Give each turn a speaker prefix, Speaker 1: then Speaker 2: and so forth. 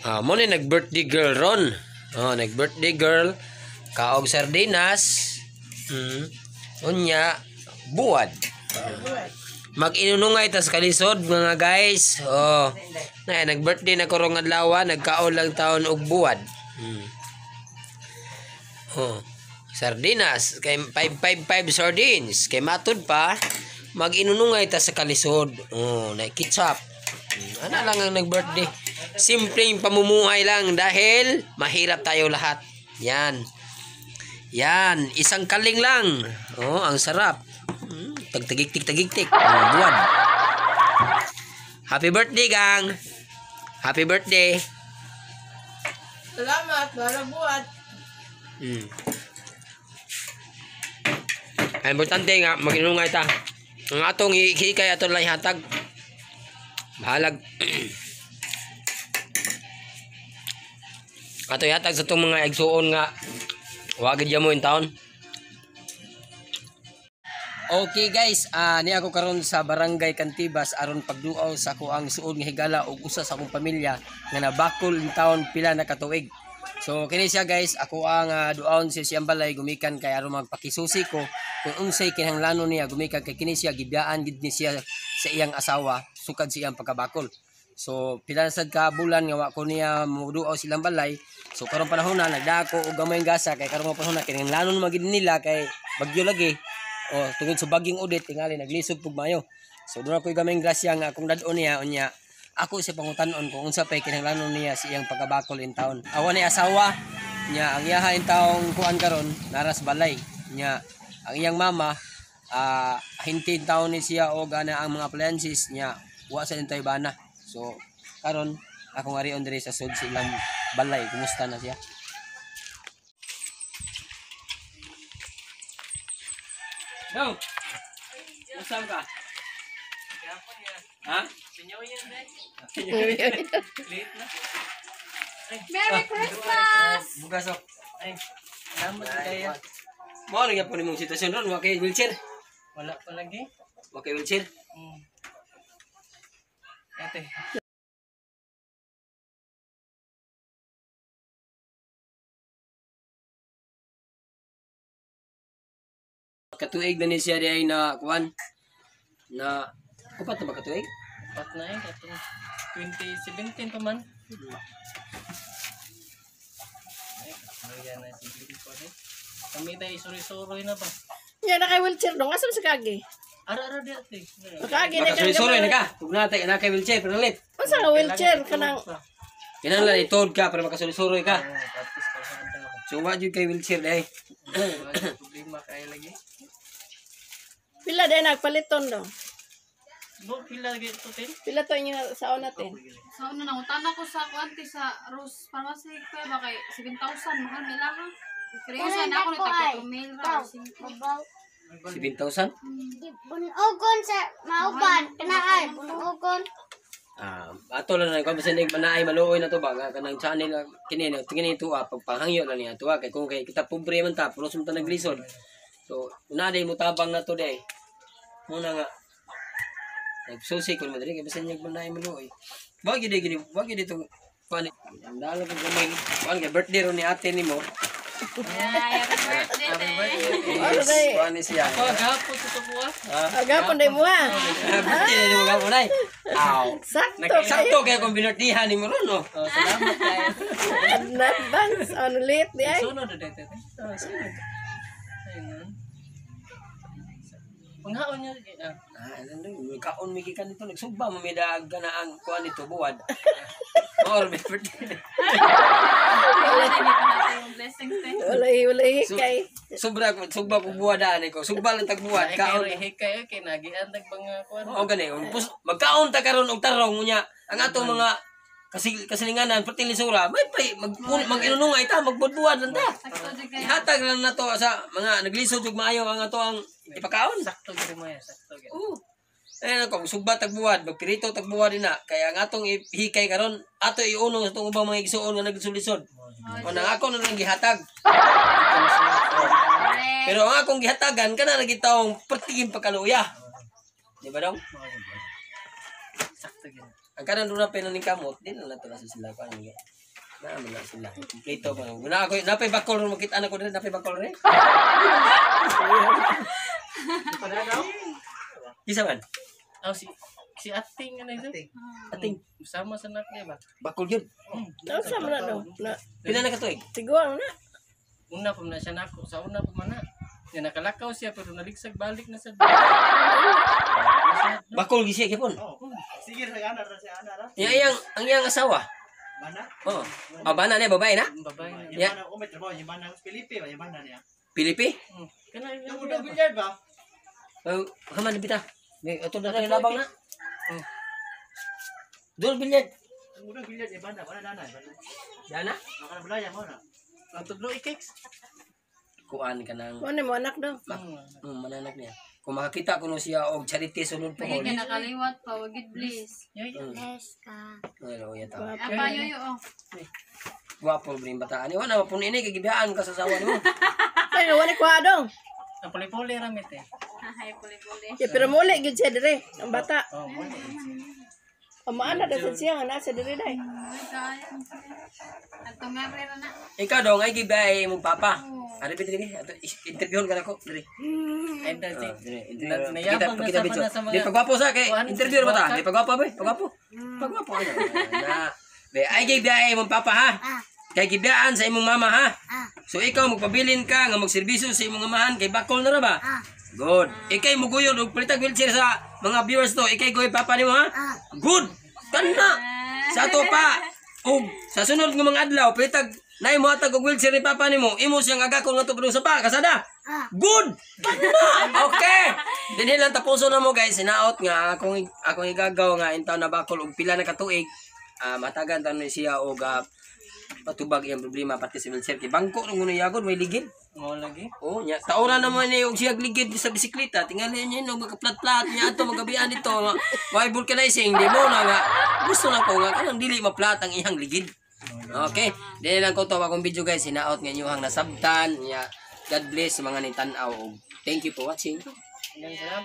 Speaker 1: Mo ni nag-birthday girl ron. Nag-birthday girl kaog sardinas. Unya buwad. Mag-inunungay tas kalisod mga guys. Nag-birthday na kurong adlaw, nagkaon lang taon og buwad. Sardinas kay 555 sardines kay matud pa mag-inunungay ta sa kalisod. Na ketchup. Ano lang ang nag-birthday. Simpleng pamumuhay lang dahil mahirap tayo lahat. Yan, isang kaling lang. Ang sarap. Tagtagiktik. Buwan. Happy birthday, gang. Happy birthday.
Speaker 2: Salamat, para buwan.
Speaker 1: Ang importante nga, mag-inungay ta. Ang atong hikay atong lang hatag. Bahalag. Ato yatag sa itong mga egsuon nga wagid ya mo in town. Okay guys, ni ako karon sa Barangay Cantibas aron pagduaw sa ako ang suod nga higala ug usa sa akong pamilya nga nabakol in town pila na katuig. So kini siya guys, ako ang duaon si siyang balay gumikan kay aron magpakisusi ko kung unsay kinahanglanon niya gumikan kay kini siya gibiyaan gid ni siya sa iyang asawa sukad sa iyang pagkabakol. So pila sad ka bulan nga wa ko niya moduaw silang balay. So karong panahon na nagdako og gamay gasa kay karong panahon na kinahanglanon magid nila kay bagyo lagi. Tungod sa bagyong udit tingali naglisod pug mayo. So doon ako gamay grasya nga akong dad-on niya unya ako si pangutan-on kung unsa pay kinahanglanon niya sa iyang pagkabakol in town. Awa ni asawa niya ang iyaha in taong kuan karon naras balay niya ang iyang mama hintin taon ni siya og ana ang mga appliances niya wa sa intay bana. So karon ako nga riyon diri sa sud silang balay. Kumusta na siya? Go. Usam ka? Ha?
Speaker 2: Merry Christmas!
Speaker 1: Bugasok. Ay, salamat kaya. Mo ano gyapon imong sitwasyon ron? Wa kay wheelchair?
Speaker 3: Wala pa lagi.
Speaker 1: Wa kay wheelchair?
Speaker 3: Ate.
Speaker 1: Katuig na ni siya di ay na kuan na upat na ba katuig?
Speaker 3: Pat na eh. Katong 2017 pa man. Ayan na si Bibi ko eh. Kami tayo suri-suroy na ba?
Speaker 2: Yan na kay wheelchair dong. Asam sa kagi?
Speaker 3: Ara-ara di ate.
Speaker 2: Kagi na kay
Speaker 1: Makasuloy na ka. Tug na tay na kay wheelchair pero lit.
Speaker 2: Asa nga wheelchair kanang
Speaker 1: Kinahanglan itod ka para makasuloy ka.
Speaker 3: Tapos pa sa kanta ako.
Speaker 1: So wa jud kay wheelchair dai.
Speaker 3: Wala problema kaya lagi.
Speaker 2: pila din nagpaliton dong.
Speaker 3: Bo pila lagi ito tin?
Speaker 2: Pila to inyo sa natin.
Speaker 4: So, ano na, utana ko sa kuwanti sa Rose Pharmacy ko ba kay 7,000 mahal nila ha. Pero sana ako nagtagpo mail ra
Speaker 1: 7,000?
Speaker 5: Bunugon sa mauban, kanaan, bunugon.
Speaker 1: Ato lang na ko bisan ig manaay maluoy na to ba nga kanang channel kini tingin ito pagpanghangyo lang niya to kay kung kay kita pobre man ta pero sumta naglisod. So una day mo tabang na to day. Muna nga nagsusi ko madali kay bisan ig manaay maluoy. Wag gid dito pani. Ang dala ko gamay. Kuan kay birthday ron ni ate nimo.
Speaker 4: Happy birthday.
Speaker 1: Kuan ni siya.
Speaker 3: Pagapon sa buwas.
Speaker 2: Agapon day mo ha.
Speaker 1: Birthday nimo gapon ay. Aw.
Speaker 2: Sakto
Speaker 1: Nagsakto kay kung binirtihan nimo ron no.
Speaker 3: Salamat kayo.
Speaker 2: advance on late di ay.
Speaker 3: Sunod na dito. Sunod. Ayun. Panghaon niya.
Speaker 1: Kaon mi gikan dito nagsugba mamidag ka na ang kuan nito buwad. Or may birthday.
Speaker 4: Blessings din.
Speaker 2: Wala hikay.
Speaker 1: Sobra sugba ko buwadaan ko. Sugba lang tag buwad kaon.
Speaker 3: Hikay kay nagian mga kuan.
Speaker 1: O gani, magkaon ta karon og tarong nya. Ang atong mga kasilinganan perting lisura, may mag-inunungay ta, magbudbuad lang ta.
Speaker 4: Sakto di kaya.
Speaker 1: Ihatag lang na to sa mga naglisod ug maayo ang ato ang ipakaon.
Speaker 3: Sakto gid mo ya, sakto gid.
Speaker 1: Ayun ako, sugba tagbuwad, magpirito tagbuwad din na. Kaya ang atong hikay karon, ato iunong sa itong ubang mga igsuon nga nagsulisod. O nang ako na lang gihatag. Pero ang akong gihatagan, ka na nagitawang pertingin pagkaluya. Di ba dong?
Speaker 3: Sakto gid.
Speaker 1: Ang kanan doon na pinaning kamot, di na to nasa sila pa niya. Naman na sila. Kompleto pa. Guna ako, napay bakol ron makita anak ko din, napay bakol rin. Isa man.
Speaker 3: Si Ating ano ito?
Speaker 1: Ating
Speaker 3: Sama sa anak niya ba?
Speaker 1: bakol yun.
Speaker 2: Nausa mo na daw. Na,
Speaker 1: Pila na katuig.
Speaker 2: tiguang na.
Speaker 3: Una pa na siya nako. Sa una pa man na. Yan nakalakaw siya pero naligsag balik na sa
Speaker 1: Bakol gisi kipon.
Speaker 6: Sige, sa ana ra si ana ra.
Speaker 1: Ang iyang asawa.
Speaker 6: Bana.
Speaker 1: Oh. Abana na babae na.
Speaker 3: babae na.
Speaker 6: Yung
Speaker 1: Ya.
Speaker 6: bana ko may trabaho, yung bana sa Pilipi ba, yung bana niya.
Speaker 1: Pilipi.
Speaker 3: Kana
Speaker 6: Yung
Speaker 3: yung
Speaker 6: udah bilyar ba?
Speaker 1: Haman bita. May ato na rin labang na. Dul bilyad.
Speaker 6: Yung udah bilyar yung bana, bana nanay, bana.
Speaker 1: Yana.
Speaker 6: Maka na belaya mo na.
Speaker 3: ang tudlo ikeks.
Speaker 1: Kuan ka nang
Speaker 2: Ano mo anak daw?
Speaker 1: mananak niya. Kung makakita ko no siya og charity sunod po
Speaker 4: Lagi
Speaker 1: ko.
Speaker 4: ka nakaliwat pa, wagid please.
Speaker 5: Yes ka.
Speaker 1: Ano ya ta.
Speaker 4: Apa yoyo oh.
Speaker 1: Guwapo rin bataan. Iwan na mapun ini kagibiyaan ka sa sawa mo.
Speaker 2: Ay, wala ko adong.
Speaker 3: Ang puli-puli ramit eh.
Speaker 4: Ay, puli-puli.
Speaker 2: Ya, pero muli gid siya dire, ang bata.
Speaker 3: Oh, mo.
Speaker 2: Amaana daw sa siya nga nasa dire dai.
Speaker 4: Ay, kaya. At tungabre na na.
Speaker 1: Ikaw dong ay gibiyay mo papa. Ari bitri ato interviewon ka nako diri.
Speaker 3: Ay dati.
Speaker 1: Kita
Speaker 3: Nayabang na
Speaker 1: kita
Speaker 3: sa
Speaker 1: video.
Speaker 3: mga sa mga-
Speaker 1: Di pagwapo sa kay
Speaker 3: Kuan,
Speaker 1: interview mo ta.
Speaker 3: ka?
Speaker 1: Di pagwapo ba? Pagwapo. Pagwapo ano. Na. Be ay gibiyay mo papa ha. Kay gibiyaan sa imong mama ha. So ikaw magpabilin ka nga magserbisyo sa imong amahan kay bakol na ra ba? Good. Ikay mo guyod og palitag wheelchair sa mga viewers to. Ikay goy papa nimo ha. Good. Kana. Sa to pa. Og sa sunod nga mga adlaw palitag nay mo atag og wheelchair ni papa nimo. Imo siyang agakon nga to sa pa kasada. Good. Kana. Okay. Dinhi lang tapuso na mo guys. Sinaot nga akong igagaw nga intaw na bakol og pila na katuig. Matagan tanon siya og patubag iyang problema pati sa wheelchair kay bangko nung yagod may ligid.
Speaker 3: Mo lagi.
Speaker 1: Oh, nya taura naman ni og siya ligid sa bisikleta. Tingali niya no magaplat-plat niya ato magabian dito. Why vulcanizing di mo na nga. Gusto lang ko nga kanang dili maplat ang iyang ligid. Okay. Dili lang ko to akong video guys. Hinaot nga inyong nasabtan. Nya God bless sa mga nitanaw. Thank you for watching.
Speaker 3: Salamat.